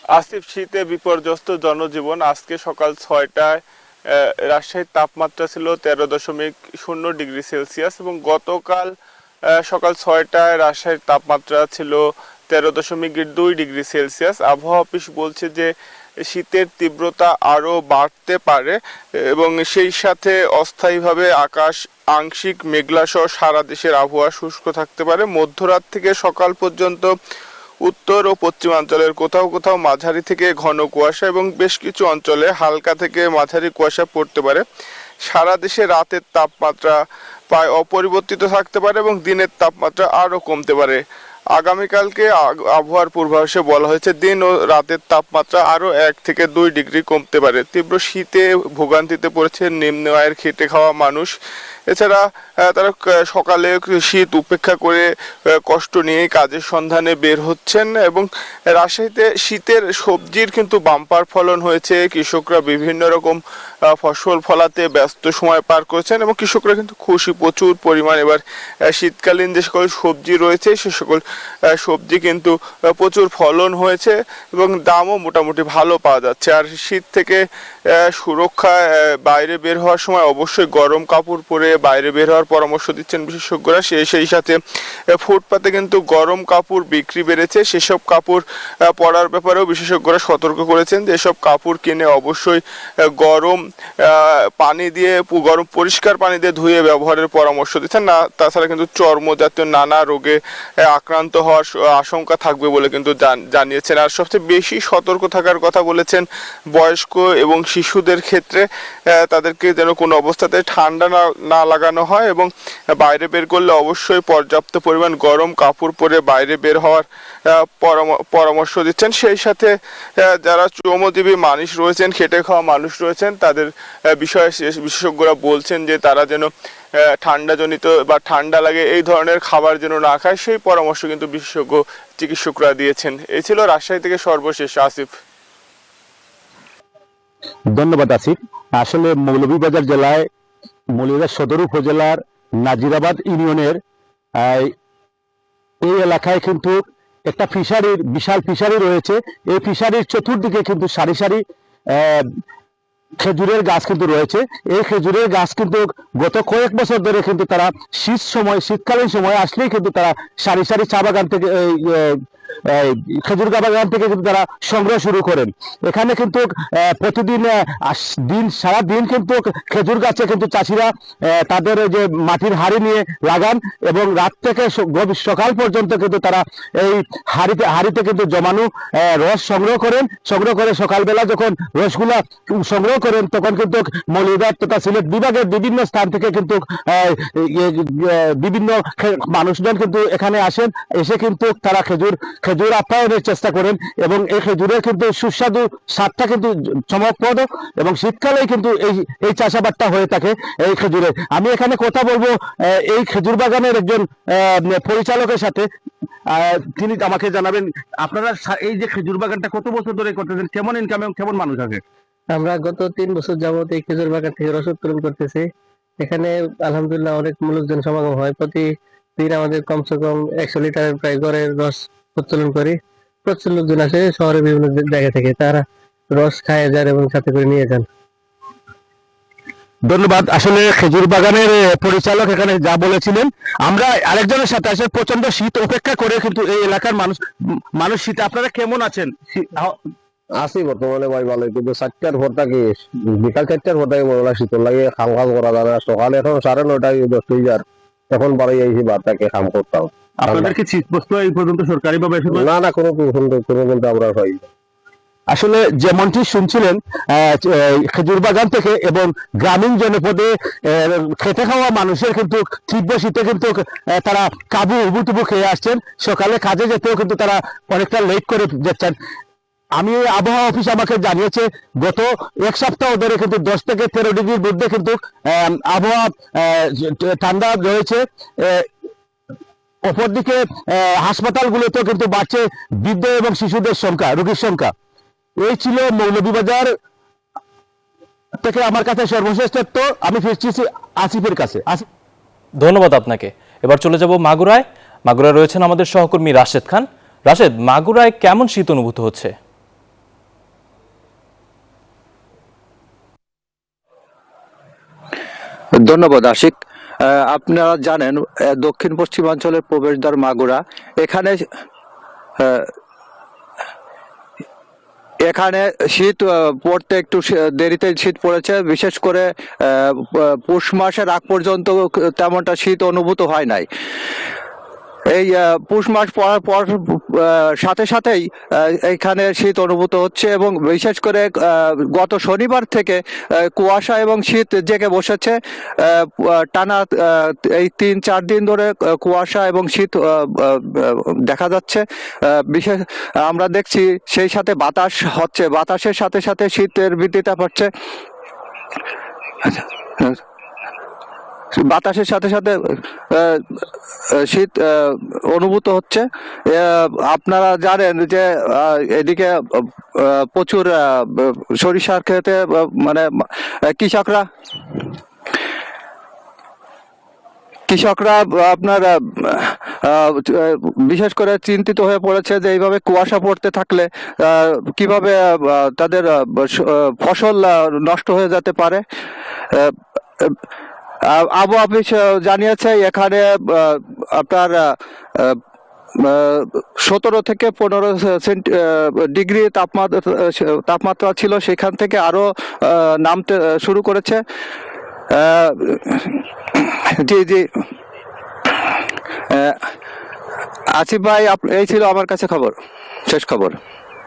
আসিফ, শীতে বিপর্যস্ত জনজীবন। আজকে সকাল 6টায় রাজশাহীর তাপমাত্রা ছিল 13.0 ডিগ্রি সেলসিয়াস এবং গতকাল সকাল 6টায় রাজশাহীর তাপমাত্রা ছিল 13.2 ডিগ্রি সেলসিয়াস। আবহাওয়া অফিস বলছে যে শীতের তীব্রতা আরও বাড়তে পারে এবং সেই সাথে অস্থায়ীভাবে আকাশ আংশিক মেঘলা সহ সারা দেশের আবহাওয়া শুষ্ক থাকতে পারে। মধ্যরাত থেকে সকাল পর্যন্ত উত্তর ও পশ্চিমাঞ্চলের কোথাও কোথাও মাঝারি থেকে ঘন কুয়াশা এবং বেশ কিছু অঞ্চলে হালকা থেকে মাঝারি কুয়াশা পড়তে পারে। সারা দেশে রাতের তাপমাত্রা প্রায় অপরিবর্তিত থাকতে পারে এবং দিনের তাপমাত্রা আরও কমতে পারে। আগামীকালকে আবহাওয়ার পূর্বাভাসে বলা হয়েছে দিন ও রাতের তাপমাত্রা আরও 1 থেকে 2 ডিগ্রি কমতে পারে। তীব্র শীতে ভোগান্তিতে পড়েছে নিম্ন আয়ের খেটে খাওয়া মানুষ। এছাড়া তারা সকালে শীত উপেক্ষা করে কষ্ট নিয়ে কাজের সন্ধানে বের হচ্ছেন এবং রাজশাহীতে শীতের সবজির কিন্তু বাম্পার ফলন হয়েছে। কৃষকরা বিভিন্ন রকম ফসল ফলাতে ব্যস্ত সময় পার করেছেন এবং কৃষকরা কিন্তু খুশি। প্রচুর পরিমাণ এবার শীতকালীন যে সকল সবজি রয়েছে সে সকল সবজি কিন্তু প্রচুর ফলন হয়েছে এবং দামও মোটামুটি ভালো পাওয়া যাচ্ছে। আর শীত থেকে সুরক্ষা বাইরে বের হওয়ার সময় অবশ্যই গরম কাপড় পরে বাইরে বের হওয়ার পরামর্শ দিচ্ছেন বিশেষজ্ঞরা। সেই সাথে ফুটপাতে কিন্তু গরম কাপড় বিক্রি বেড়েছে, সেসব কাপড় পরার ব্যাপারেও বিশেষজ্ঞরা সতর্ক করেছেন যে এসব কাপড় কিনে অবশ্যই গরম পানি দিয়ে গরম পরিষ্কার পানি দিয়ে ধুয়ে ব্যবহারের পরামর্শ দিচ্ছেন। না তাছাড়া কিন্তু চর্মজাতীয় নানা রোগে আক্রান্ত হওয়ার আশঙ্কা থাকবে বলে কিন্তু জানিয়েছেন। আর সবচেয়ে বেশি সতর্ক থাকার কথা বলেছেন বয়স্ক এবং শিশুদের ক্ষেত্রে। তাদেরকে যেন কোনো অবস্থাতে ঠান্ডা না লাগানো হয় এবং বাইরে বের করলে অবশ্যই পর্যাপ্ত পরিমাণ গরম কাপড় পরে বাইরে বের হওয়ার পরামর্শ দিচ্ছেন। সেই সাথে যারা শ্রমজীবী মানুষ রয়েছেন, খেটে খাওয়া মানুষ রয়েছেন, তাদের বিষয়ে বিশেষজ্ঞরা বলছেন যে তারা যেন ঠান্ডাজনিত বা ঠান্ডা লাগে এই ধরনের খাবার যেন না খায়, সেই পরামর্শ কিন্তু বিশেষজ্ঞ চিকিৎসকরা দিয়েছেন। এই ছিল রাজশাহী থেকে সর্বশেষ। আসিফ। ধন্যবাদ আসিফ। আসলে মৌলভীবাজার জেলায় মৌলভীবাজার সদর উপজেলার নাজিরাবাদ ইউনিয়নের এই এলাকায় কিন্তু একটা বিশাল ফিশারি রয়েছে। এই ফিশারির চতুর্দিকে কিন্তু সারি সারি খেজুরের গাছ কিন্তু রয়েছে। এই খেজুরের গাছ কিন্তু গত কয়েক বছর ধরে কিন্তু তারা শীতকালীন সময় আসলেই কিন্তু তারা সারি সারি চা বাগান থেকে খেজুর বাগান থেকে কিন্তু তারা সংগ্রহ শুরু করেন। এখানে কিন্তু প্রতিদিন সারা দিন কিন্তু খেজুর গাছে কিন্তু চাষিরা তাদের যে মাটির হাড়ি নিয়ে লাগান এবং রাত থেকে সকাল পর্যন্ত কিন্তু তারা এই হাড়িতে কিন্তু জমানো রস সংগ্রহ করে সকালবেলা যখন রসগুলা সংগ্রহ করেন তখন কিন্তু মৌলভীবাজার তথা সিলেট বিভাগের বিভিন্ন স্থান থেকে কিন্তু বিভিন্ন মানুষজন কিন্তু এখানে আসেন। এসে কিন্তু তারা খেজুর আপ্যায়নের চেষ্টা করেন এবং এই খেজুরের কিন্তু সুস্বাদু স্বাদটা কিন্তু চমকপ্রদ এবং শীতকালেই কিন্তু এই চাষাবাদটা হয়ে থাকে এই খেজুরের। আমি এখানে কথা বলবো এই খেজুর বাগানের একজন পরিচালকের সাথে। তিনি আমাকে জানাবেন আপনারা এই যে খেজুর বাগানটা কত বছর ধরে করতেছেন, কেমন ইনকাম এবং কেমন মানুষ আছে? আমরা গত 3 বছর যাবত এই খেজুর বাগান থেকে রস উত্তোলন করতেছি। এখানে আলহামদুলিল্লাহ অনেক লোকজন সমাগম হয়। প্রতিদিন আমাদের কমসে কম 100 লিটারের প্রায় গড়ের রস উত্তোলন করি। প্রচুর লোকজন আসে শহরের বিভিন্ন জায়গা থেকে, তারা রস খায় যান এবং সাথে করে নিয়ে যান। ধন্যবাদ। আসলে খেজুর বাগানের পরিচালক এখানে যা বলেছিলেন। আমরা আরেকজনের সাথে আসলে প্রচন্ড শীত উপেক্ষা করে কিন্তু এই এলাকার মানুষ শীতে আপনারা কেমন আছেন? আছি বর্তমানে ভাই ভালো, কিন্তু 4টার পর থেকে বিকাল 4টার পর থেকে মনে শীতল লাগে, খাম করা যায় না। সকালে এখন 9:30 10 হয়ে যার, এখন বাড়ি আইছি বারটাকে খাম করতাম। আপনাদের কি শীত বস্ত্র এই পর্যন্ত সরকারি ভাবে না কোনো কিন্তু আমরা পাই। আসলে যেমনটি শুনছিলেন খেজুর বাগান থেকে এবং গ্রামীণ জনপদে খেতে খাওয়া মানুষের কিন্তু তীব্র শীতে কিন্তু তারা উবুটুবু খেয়ে আসছেন। সকালে কাজে যেতেও কিন্তু তারা অনেকটা লেট করে যাচ্ছেন। আমি আবহাওয়া অফিস আমাকে জানিয়েছে গত এক সপ্তাহ ধরে কিন্তু 10 থেকে 13 ডিগ্রির মধ্যে কিন্তু আবহাওয়া ঠান্ডা রয়েছে। অপরদিকে হাসপাতালগুলোতেও কিন্তু বাড়ছে বৃদ্ধ এবং শিশুদের সংখ্যা, রোগীর সংখ্যা। এই ছিল মৌলভীবাজার থেকে আমার কাছে সর্বশেষ তথ্য। আমি ফিরছি আসিফের কাছে। ধন্যবাদ আপনাকে। এবার চলে যাব মাগুরায়। মাগুরায় রয়েছেন আমাদের সহকর্মী রাশেদ খান। রাশেদ, মাগুরায় কেমন শীত অনুভূত হচ্ছে? ধন্যবাদ আশিক। আপনারা জানেন দক্ষিণ পশ্চিমাঞ্চলের প্রবেশদ্বার মাগুরা। এখানে এখানে শীত পড়তে একটু দেরিতে শীত পড়েছে, বিশেষ করে পৌষ মাসের আগ পর্যন্ত তেমনটা শীত অনুভূত হয় নাই। এই পৌষ মাস পড়ার পর সাথে সাথেই এখানে শীত অনুভূত হচ্ছে, এবং বিশেষ করে গত শনিবার থেকে কুয়াশা এবং শীত জেগে বসেছে। টানা এই 3-4 দিন ধরে কুয়াশা এবং শীত দেখা যাচ্ছে। বিশেষ আমরা দেখছি সেই সাথে বাতাস হচ্ছে, বাতাসের সাথে সাথে শীতের বৃদ্ধিটা পাচ্ছে। বাতাসের সাথে সাথে শীত অনুভূত হচ্ছে। আপনারা জানেন যে এদিকে প্রচুর সরিষার ক্ষেতে মানে কৃষকরা আপনার বিশেষ করে চিন্তিত হয়ে পড়েছে যে এইভাবে কুয়াশা পড়তে থাকলে কিভাবে তাদের ফসল নষ্ট হয়ে যেতে পারে। আবহাওয়া অফিস জানিয়েছে এখানে আপনার 17 থেকে 15 ডিগ্রি তাপমাত্রা ছিল, সেখান থেকে আরো নামতে শুরু করেছে। জি জি আসিফ ভাই, এই ছিল আমার কাছে খবর, শেষ খবর।